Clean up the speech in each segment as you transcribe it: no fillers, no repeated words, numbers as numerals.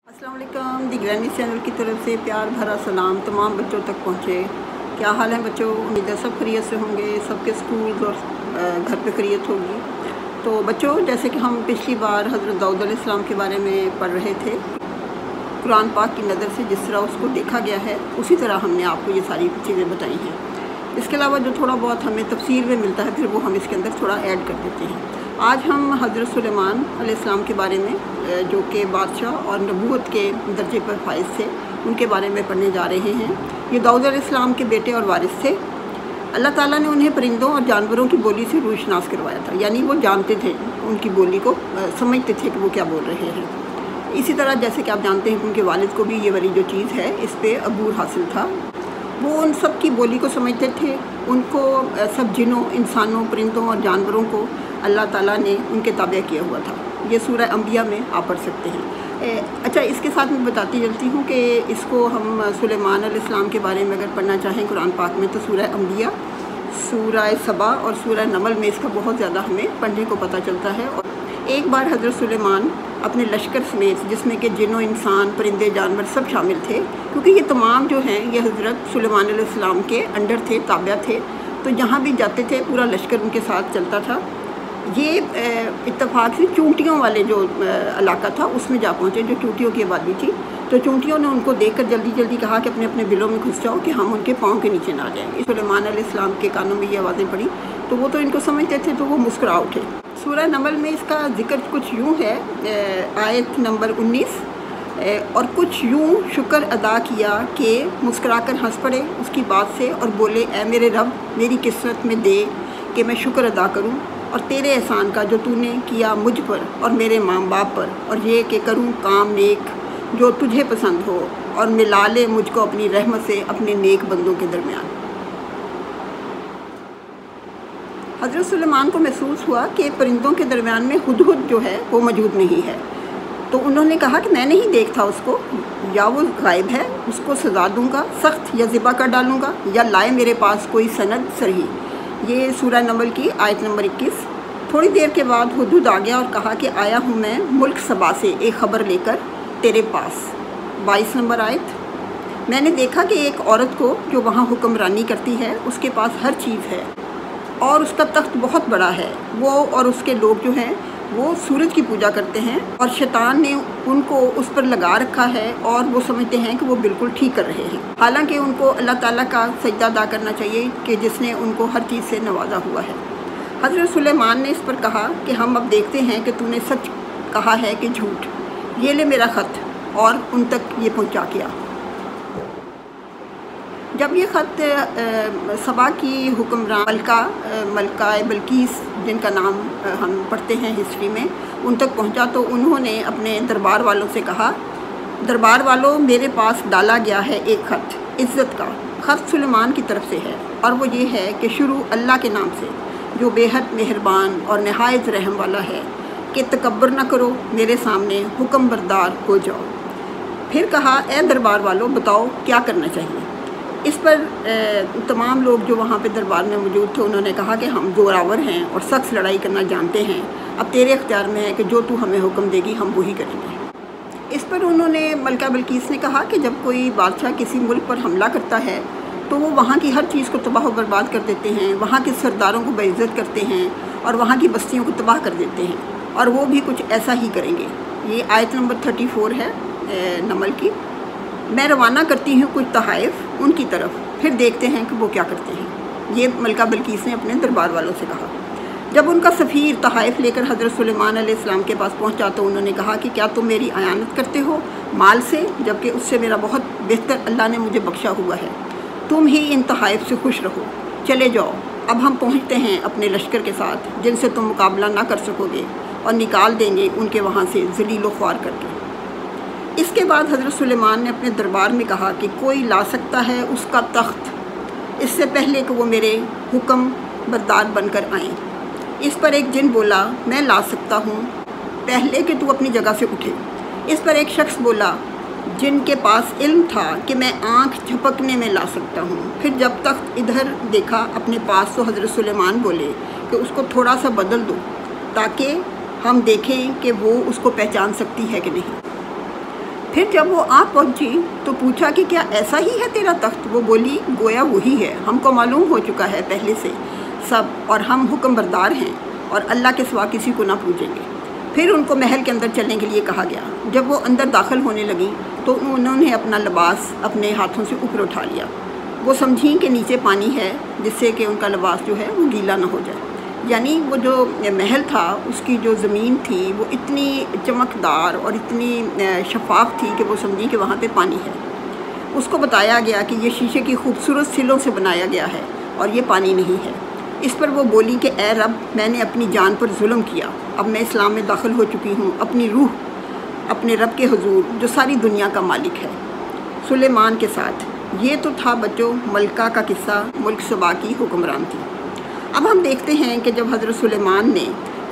अस्सलाम वालेकुम। दी granny channel की तरफ से प्यार भरा सलाम तमाम बच्चों तक पहुँचे। क्या हाल है बच्चों? उम्मीद है सब खैरियत से होंगे, सबके स्कूल और घर पे खैरियत होगी। तो बच्चों, जैसे कि हम पिछली बार हज़रत दाऊद अलैहिस्सलाम के बारे में पढ़ रहे थे, कुरान पाक की नज़र से जिस तरह उसको देखा गया है उसी तरह हमने आपको ये सारी चीज़ें बताई हैं। इसके अलावा जो थोड़ा बहुत हमें तफसीर में मिलता है फिर वो हम इसके अंदर थोड़ा ऐड कर देते हैं। आज हम हज़रत सुलेमान अलैहिस्सलाम के बारे में, जो कि बादशाह और नबूवत के दर्जे पर फाइज थे, उनके बारे में पढ़ने जा रहे हैं। ये दाऊद अलैहिस्सलाम के बेटे और वारिस थे। अल्लाह ताला ने उन्हें परिंदों और जानवरों की बोली से रूशनास करवाया था, यानी वो जानते थे उनकी बोली को, समझते थे कि वो क्या बोल रहे हैं। इसी तरह जैसे कि आप जानते हैं कि उनके वालिद को भी ये वाली जो चीज़ है इस पर अबूर हासिल था। वो उन सब की बोली को समझते थे। उनको सब जिनों, इंसानों, परिंदों और जानवरों को अल्लाह ताला ने उनके ताबे किया हुआ था। ये सूरह अंबिया में आप पढ़ सकते हैं। अच्छा, इसके साथ मैं बताती चलती हूँ कि इसको हम सुलेमान अलैहिस्सलाम के बारे में अगर पढ़ना चाहें कुरान पाक में तो सूरह अंबिया, सूरह सबा और सूरह नमल में इसका बहुत ज़्यादा हमें पढ़ने को पता चलता है। और एक बार हज़रत सुलेमान अपने लश्कर समेत, जिसमें कि जिनों, इंसान, परिंदे, जानवर सब शामिल थे, क्योंकि ये तमाम जो हैं ये हज़रत सुलेमान अलैहिस्सलाम के अंडर थे, ताबा थे, तो जहाँ भी जाते थे पूरा लश्कर उनके साथ चलता था। ये इत्तफाक से चूंटियों वाले जो इलाका था उसमें जा पहुँचे, जो चूंटियों की आबादी थी। तो चूंटियों ने उनको देखकर जल्दी जल्दी कहा कि अपने अपने बिलों में घुस जाओ कि हम उनके पाँव के नीचे ना जाएँ। सुलेमान अलैहिस्सलाम के कानों में ये आवाज़ें पड़ी तो वो तो इनको समझते थे, तो वो मुस्कुरा उठे। सूरह नमल में इसका जिक्र कुछ यूँ है, आयत नंबर 19, और कुछ यूँ शुक्र अदा किया कि मुस्कुराकर हंस पड़े उसकी बात से और बोले, ए मेरे रब, मेरी किस्मत में दे कि मैं शुक्र अदा करूँ और तेरे एहसान का जो तूने किया मुझ पर और मेरे माँ बाप पर, और ये कि करूँ काम नेक जो तुझे पसंद हो और मिला ले मुझको अपनी रहमत से अपने नेक बंदों के दरमियान। हज़रत सुलेमान को महसूस हुआ कि परिंदों के दरमियान में हुदहुद जो है वो मौजूद नहीं है। तो उन्होंने कहा कि मैं नहीं देखता उसको, या वो गायब है, उसको सज़ा दूंगा सख्त या ज़िबा कर डालूंगा, या लाए मेरे पास कोई सनद सरही। ये सूरह नमल की आयत नंबर 21। थोड़ी देर के बाद हुदहुद आ गया और कहा कि आया हूँ मैं मुल्क सबा से एक ख़बर लेकर तेरे पास। 22 नंबर आयत। मैंने देखा कि एक औरत को जो वहाँ हुक्मरानी करती है उसके पास हर चीज़ है और उसका तख्त बहुत बड़ा है। वो और उसके लोग जो हैं वो सूरज की पूजा करते हैं और शैतान ने उनको उस पर लगा रखा है और वो समझते हैं कि वो बिल्कुल ठीक कर रहे हैं। हालांकि उनको अल्लाह ताला का सजदा अदा करना चाहिए कि जिसने उनको हर चीज़ से नवाजा हुआ है। हज़रत सुलेमान ने इस पर कहा कि हम अब देखते हैं कि तूने सच कहा है कि झूठ। ये ले मेरा ख़त, और उन तक ये पहुँचा किया। जब ये ख़त सबा की हुक्मरान मलका बल्कीस, जिनका नाम हम पढ़ते हैं हिस्ट्री में, उन तक पहुंचा तो उन्होंने अपने दरबार वालों से कहा, दरबार वालों, मेरे पास डाला गया है एक ख़त इज़्ज़त का। ख़त सुलेमान की तरफ से है और वो ये है कि शुरू अल्लाह के नाम से जो बेहद मेहरबान और नहायत रहम वाला है, कि तकब्बर न करो, मेरे सामने हुक्म बरदार हो जाओ। फिर कहा, ए दरबार वालों, बताओ क्या करना चाहिए। इस पर तमाम लोग जो वहाँ पे दरबार में मौजूद थे उन्होंने कहा कि हम जोरावर हैं और सख्त लड़ाई करना जानते हैं, अब तेरे इख्तियार में है कि जो तू हमें हुक्म देगी हम वही करेंगे। इस पर उन्होंने, मलका बल्कीस ने कहा कि जब कोई बादशाह किसी मुल्क पर हमला करता है तो वो वहाँ की हर चीज़ को तबाह बर्बाद कर देते हैं, वहाँ के सरदारों को बेइज्जत करते हैं और वहाँ की बस्तियों को तबाह कर देते हैं, और वो भी कुछ ऐसा ही करेंगे। ये आयत नंबर 34 है नमल की। मैं रवाना करती हूँ कुछ तहाइफ उनकी तरफ, फिर देखते हैं कि वो क्या करते हैं। ये मलका बल्कीस ने अपने दरबार वालों से कहा। जब उनका सफ़ीर तहाइफ लेकर हज़रत सुलेमान अलैहिस्सलाम के पास पहुँचा तो उन्होंने कहा कि क्या तुम मेरी आयानत करते हो माल से, जबकि उससे मेरा बहुत बेहतर अल्लाह ने मुझे बख्शा हुआ है। तुम ही इन तहाइफ से खुश रहो, चले जाओ। अब हम पहुँचते हैं अपने लश्कर के साथ जिनसे तुम मुकाबला ना कर सकोगे, और निकाल देंगे उनके वहाँ से ज़लील ख्वार करके। इसके बाद हज़रत सुलेमान ने अपने दरबार में कहा कि कोई ला सकता है उसका तख्त इससे पहले कि वो मेरे हुक्म बरदार बनकर आएँ। इस पर एक जिन बोला, मैं ला सकता हूँ पहले कि तू अपनी जगह से उठे। इस पर एक शख्स बोला जिनके पास इल्म था कि मैं आँख झपकने में ला सकता हूँ। फिर जब तख्त इधर देखा अपने पास तो हज़रत सुलेमान बोले कि उसको थोड़ा सा बदल दो ताकि हम देखें कि वो उसको पहचान सकती है कि नहीं। फिर जब वो आप पहुंची तो पूछा कि क्या ऐसा ही है तेरा तख्त? वो बोली गोया वही है, हमको मालूम हो चुका है पहले से सब, और हम हुक्म बरदार हैं और अल्लाह के सिवा किसी को ना पूजेंगे। फिर उनको महल के अंदर चलने के लिए कहा गया। जब वो अंदर दाखिल होने लगी तो उन्होंने अपना लिबास अपने हाथों से ऊपर उठा लिया। वो समझी कि नीचे पानी है जिससे कि उनका लिबास जो है वो गीला ना हो जाए। यानी वो जो महल था उसकी जो ज़मीन थी वो इतनी चमकदार और इतनी शफाफ थी कि वो समझी कि वहाँ पे पानी है। उसको बताया गया कि ये शीशे की खूबसूरत सिलों से बनाया गया है और ये पानी नहीं है। इस पर वो बोली कि ए रब, मैंने अपनी जान पर जुल्म किया, अब मैं इस्लाम में दाखिल हो चुकी हूँ अपनी रूह अपने रब के हुजूर जो सारी दुनिया का मालिक है, सुलेमान के साथ। ये तो था बच्चों मलका का किस्सा, मुल्क सबा की हुक्मरान थी। अब हम देखते हैं कि जब हज़रत सुलेमान ने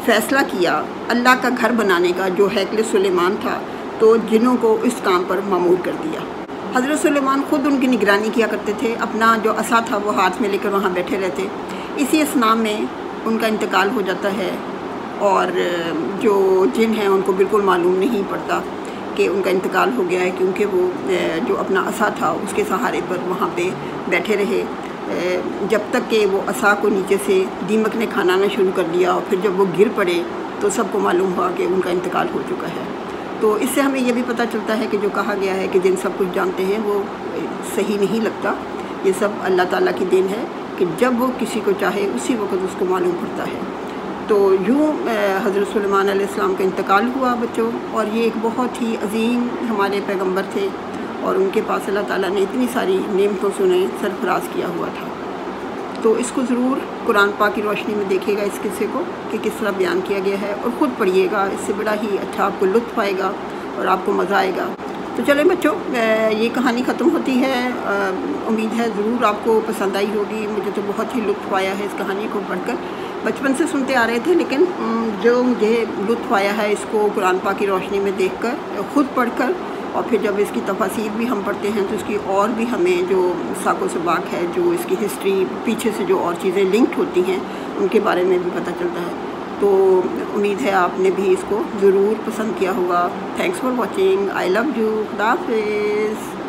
फ़ैसला किया अल्लाह का घर बनाने का, जो हैकल सुलेमान था, तो जिन्हों को इस काम पर मामूर कर दिया। हज़रत सुलेमान ख़ुद उनकी निगरानी किया करते थे, अपना जो असा था वो हाथ में लेकर वहाँ बैठे रहते। इसी असनाम में उनका इंतकाल हो जाता है और जो जिन हैं उनको बिल्कुल मालूम नहीं पड़ता कि उनका इंतकाल हो गया है, क्योंकि वो जो अपना असा था उसके सहारे पर वहाँ पे बैठे रहे जब तक कि वो असा को नीचे से दीमक ने खाना शुरू कर दिया। और फिर जब वो गिर पड़े तो सबको मालूम हुआ कि उनका इंतकाल हो चुका है। तो इससे हमें ये भी पता चलता है कि जो कहा गया है कि जिन सब कुछ जानते हैं वो सही नहीं लगता। ये सब अल्लाह ताला की देन है कि जब वो किसी को चाहे उसी वक्त उसको मालूम पड़ता है। तो यूँ हज़रत सुलेमान अलैहिस्सलाम का इंतकाल हुआ बच्चों, और ये एक बहुत ही अजीम हमारे पैगंबर थे और उनके पास अल्लाह ताला ने इतनी सारी नेमतों से उन्हें सरफराज किया हुआ था। तो इसको ज़रूर कुरान पाक की रोशनी में देखिएगा इस किस्से को कि किस तरह बयान किया गया है, और ख़ुद पढ़िएगा, इससे बड़ा ही अच्छा आपको लुत्फ़ आएगा और आपको मज़ा आएगा। तो चलें बच्चों, ये कहानी ख़त्म होती है। उम्मीद है ज़रूर आपको पसंद आई होगी। मुझे तो बहुत ही लुत्फ़ आया है इस कहानी को पढ़कर। बचपन से सुनते आ रहे थे, लेकिन जो मुझे लुत्फ़ आया है इसको कुरान पाक की रोशनी में देखकर, ख़ुद पढ़कर, और फिर जब इसकी तफासीर भी हम पढ़ते हैं तो इसकी और भी हमें जो साको सबाक है, जो इसकी हिस्ट्री पीछे से जो और चीज़ें लिंक्ड होती हैं उनके बारे में भी पता चलता है। तो उम्मीद है आपने भी इसको ज़रूर पसंद किया होगा। Thanks for watching. I love you. खुदा हाफ़िज़।